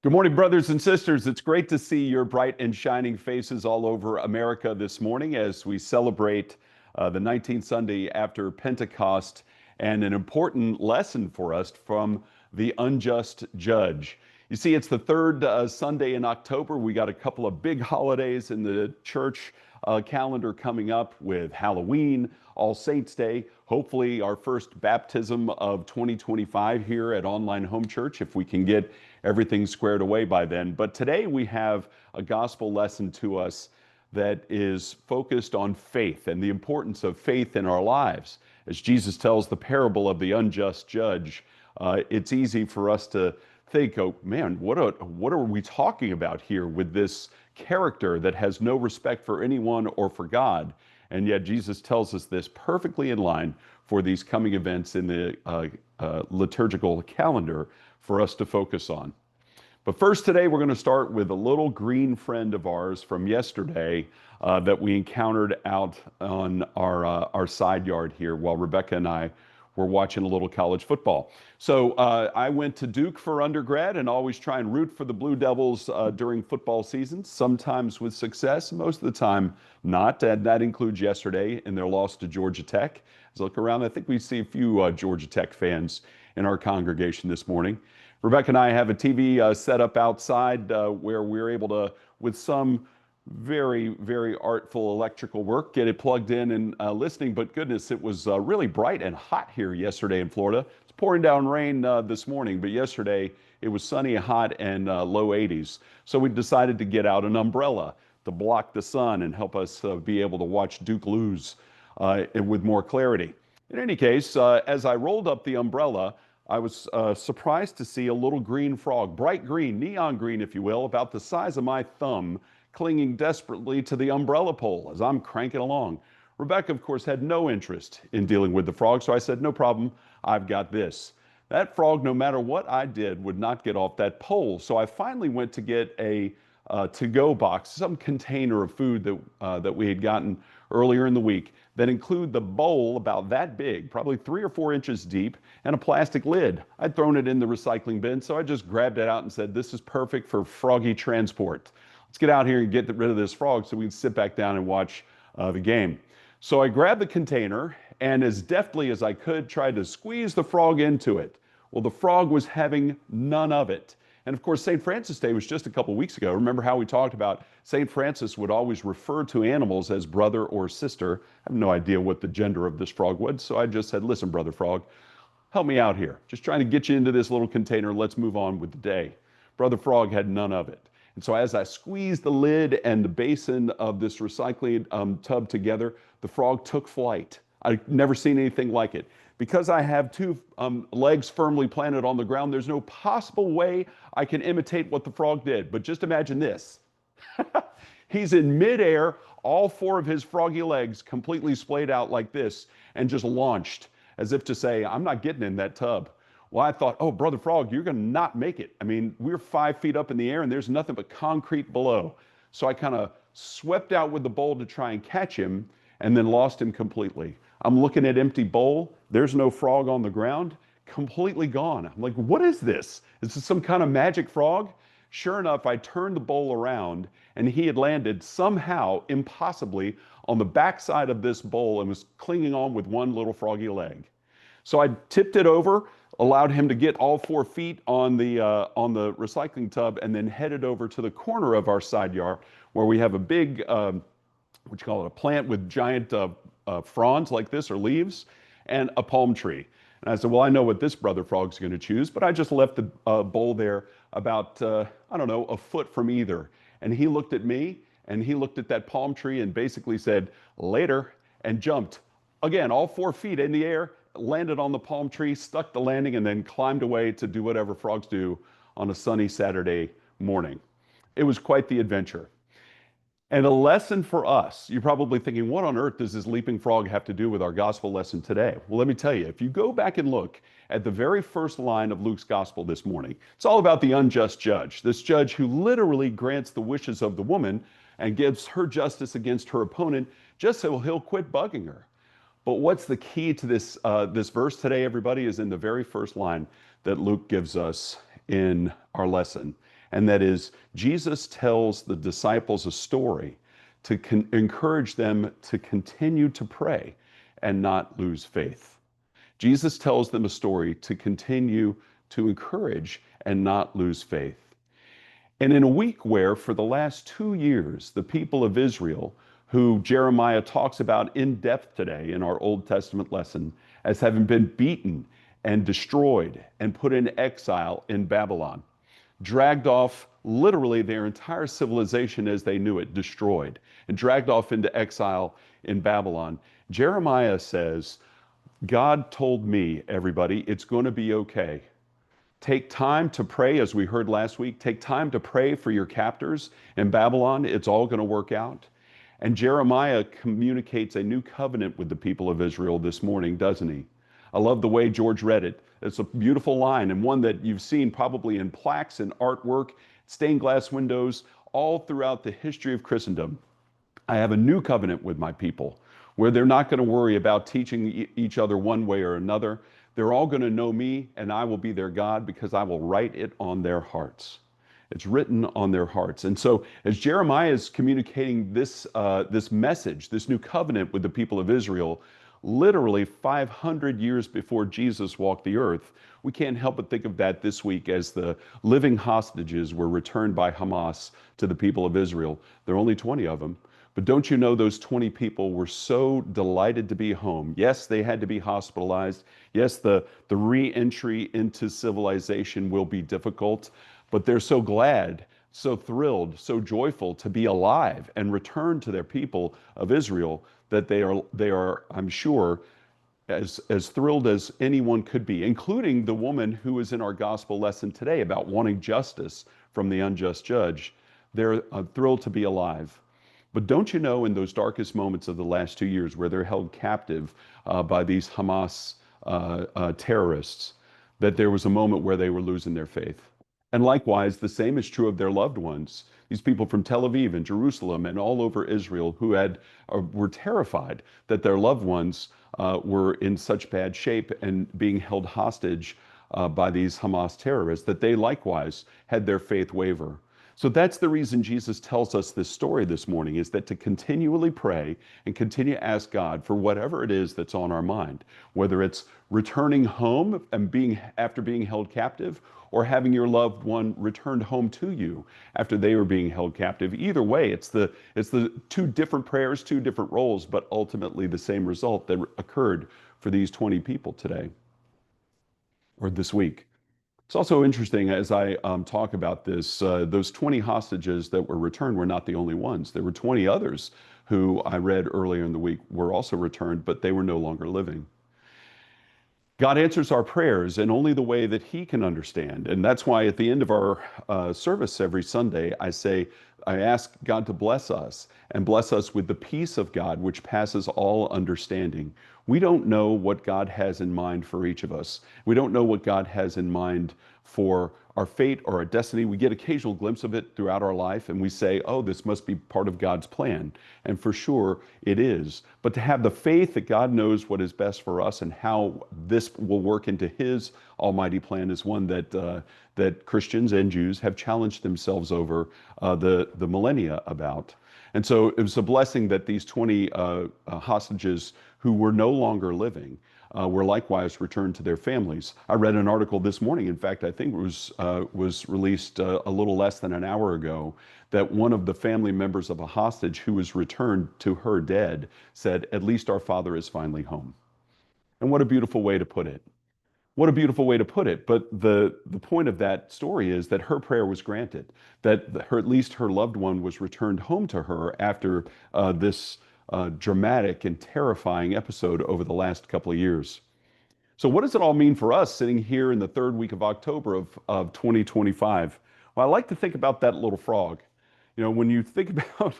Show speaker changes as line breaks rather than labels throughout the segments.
Good morning, brothers and sisters. It's great to see your bright and shining faces all over America this morning as we celebrate the 19th Sunday after Pentecost and an important lesson for us from the unjust judge. You see, it's the third Sunday in October. We got a couple of big holidays in the church calendar coming up with Halloween, All Saints Day, hopefully our first baptism of 2025 here at Online Home Church, if we can get everything squared away by then. But today we have a gospel lesson to us that is focused on faith and the importance of faith in our lives. As Jesus tells the parable of the unjust judge, it's easy for us to think, oh man, what are we talking about here with this character that has no respect for anyone or for God? And yet Jesus tells us this perfectly in line for these coming events in the liturgical calendar for us to focus on. But first today, we're going to start with a little green friend of ours from yesterday that we encountered out on our side yard here while Rebecca and I were watching a little college football. So I went to Duke for undergrad and always try and root for the Blue Devils during football season, sometimes with success, most of the time not. And that includes yesterday in their loss to Georgia Tech. As I look around, I think we see a few Georgia Tech fans in our congregation this morning. Rebecca and I have a TV set up outside where we're able to, with some very, very artful electrical work, get it plugged in and listening. But goodness, it was really bright and hot here yesterday in Florida. It's pouring down rain this morning, but yesterday it was sunny, hot, and low 80s. So we decided to get out an umbrella to block the sun and help us be able to watch Duke lose with more clarity. In any case, as I rolled up the umbrella, I was surprised to see a little green frog, bright green, neon green, if you will, about the size of my thumb, clinging desperately to the umbrella pole as I'm cranking along. Rebecca, of course, had no interest in dealing with the frog, so I said, no problem, I've got this. That frog, no matter what I did, would not get off that pole. So I finally went to get a to-go box, some container of food that we had gotten earlier in the week that include the bowl about that big, probably 3 or 4 inches deep, and a plastic lid. I'd thrown it in the recycling bin, so I just grabbed it out and said, this is perfect for froggy transport. Let's get out here and get rid of this frog so we can sit back down and watch the game. So I grabbed the container and as deftly as I could tried to squeeze the frog into it. Well, the frog was having none of it. And of course, St. Francis Day was just a couple weeks ago. Remember how we talked about St. Francis would always refer to animals as brother or sister. I have no idea what the gender of this frog was, so I just said, listen, brother frog, help me out here. Just trying to get you into this little container. Let's move on with the day. Brother frog had none of it. And so as I squeezed the lid and the basin of this recycling tub together, the frog took flight. I've never seen anything like it. Because I have 2 legs firmly planted on the ground, there's no possible way I can imitate what the frog did. But just imagine this. He's in midair, all 4 of his froggy legs completely splayed out like this, and just launched, as if to say, I'm not getting in that tub. Well, I thought, oh, Brother Frog, you're going to not make it. I mean, we're 5 feet up in the air, and there's nothing but concrete below. So I kind of swept out with the bowl to try and catch him, and then lost him completely. I'm looking at empty bowl. There's no frog on the ground, completely gone. I'm like, what is this? Is this some kind of magic frog? Sure enough, I turned the bowl around and he had landed somehow, impossibly, on the backside of this bowl and was clinging on with one little froggy leg. So I tipped it over, allowed him to get all 4 feet on the recycling tub, and then headed over to the corner of our side yard where we have a big, what you call it, a plant with giant fronds like this or leaves and a palm tree. And I said, well, I know what this brother frog's going to choose, but I just left the bowl there about, I don't know, a foot from either. And he looked at me and he looked at that palm tree and basically said, later, and jumped. Again, all 4 feet in the air, landed on the palm tree, stuck the landing, and then climbed away to do whatever frogs do on a sunny Saturday morning. It was quite the adventure. And a lesson for us. You're probably thinking, what on earth does this leaping frog have to do with our gospel lesson today? Well, let me tell you, if you go back and look at the very first line of Luke's gospel this morning, it's all about the unjust judge, this judge who literally grants the wishes of the woman and gives her justice against her opponent just so he'll quit bugging her. But what's the key to this verse today, everybody, is in the very first line that Luke gives us in our lesson. And that is, Jesus tells the disciples a story to encourage them to continue to pray and not lose faith. Jesus tells them a story to continue to encourage and not lose faith. And in a week where, for the last 2 years, the people of Israel, who Jeremiah talks about in depth today in our Old Testament lesson, as having been beaten and destroyed and put in exile in Babylon, dragged off literally their entire civilization as they knew it, destroyed, and dragged off into exile in Babylon. Jeremiah says, God told me, everybody, it's going to be okay. Take time to pray, as we heard last week. Take time to pray for your captors in Babylon. It's all going to work out. And Jeremiah communicates a new covenant with the people of Israel this morning, doesn't he? I love the way George read it. It's a beautiful line, and one that you've seen probably in plaques and artwork, stained glass windows, all throughout the history of Christendom. I have a new covenant with my people, where they're not going to worry about teaching each other one way or another. They're all going to know me, and I will be their God because I will write it on their hearts. It's written on their hearts. And so as Jeremiah is communicating this message, this new covenant with the people of Israel, literally 500 years before Jesus walked the earth, we can't help but think of that this week as the living hostages were returned by Hamas to the people of Israel. There are only 20 of them. But don't you know, those 20 people were so delighted to be home. Yes, they had to be hospitalized. Yes, the re-entry into civilization will be difficult, but they're so glad, so thrilled, so joyful to be alive and return to their people of Israel that they are, I'm sure, as thrilled as anyone could be, including the woman who is in our gospel lesson today about wanting justice from the unjust judge. They're thrilled to be alive. But don't you know, in those darkest moments of the last 2 years where they're held captive by these Hamas terrorists, that there was a moment where they were losing their faith? And likewise, the same is true of their loved ones. These people from Tel Aviv and Jerusalem and all over Israel who were terrified that their loved ones were in such bad shape and being held hostage by these Hamas terrorists, that they likewise had their faith waver. So that's the reason Jesus tells us this story this morning, is that to continually pray and continue to ask God for whatever it is that's on our mind, whether it's returning home and after being held captive, or having your loved one returned home to you after they were being held captive. Either way, it's the two different prayers, two different roles, but ultimately the same result that occurred for these 20 people today or this week. It's also interesting as I talk about this, those 20 hostages that were returned were not the only ones. There were 20 others who I read earlier in the week were also returned, but they were no longer living. God answers our prayers in only the way that He can understand. And that's why at the end of our service every Sunday, I ask God to bless us and bless us with the peace of God, which passes all understanding. We don't know what God has in mind for each of us. We don't know what God has in mind for our fate or our destiny. We get occasional glimpse of it throughout our life and we say, oh, this must be part of God's plan. And for sure it is. But to have the faith that God knows what is best for us and how this will work into His almighty plan is one that Christians and Jews have challenged themselves over the millennia about. And so it was a blessing that these 20 hostages who were no longer living were likewise returned to their families. I read an article this morning, in fact, I think it was released a little less than an hour ago, that one of the family members of a hostage who was returned to her dead said, "At least our father is finally home." And what a beautiful way to put it. What a beautiful way to put it. But the point of that story is that her prayer was granted, that at least her loved one was returned home to her after this dramatic and terrifying episode over the last couple of years. So what does it all mean for us sitting here in the third week of October of 2025? Well, I like to think about that little frog. You know, when you think about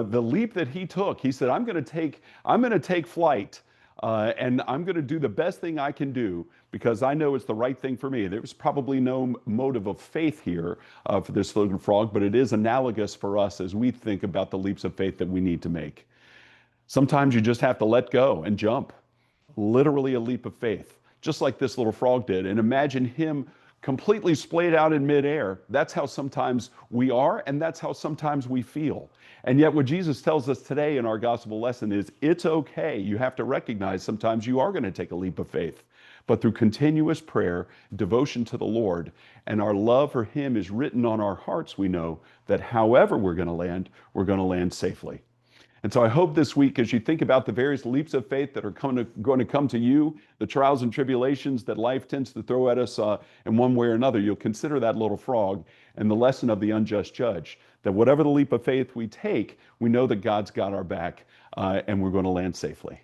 the leap that he took, he said, I'm going to take flight. And I'm going to do the best thing I can do because I know it's the right thing for me. There was probably no motive of faith here for this little frog, but it is analogous for us as we think about the leaps of faith that we need to make. Sometimes you just have to let go and jump. Literally a leap of faith, just like this little frog did. And imagine him completely splayed out in midair. That's how sometimes we are, and that's how sometimes we feel. And yet, what Jesus tells us today in our gospel lesson is it's okay. You have to recognize sometimes you are going to take a leap of faith. But through continuous prayer, devotion to the Lord, and our love for Him is written on our hearts, we know that however we're going to land safely. And so I hope this week, as you think about the various leaps of faith that are going to come to you, the trials and tribulations that life tends to throw at us in one way or another, you'll consider that little frog and the lesson of the unjust judge, that whatever the leap of faith we take, we know that God's got our back and we're going to land safely.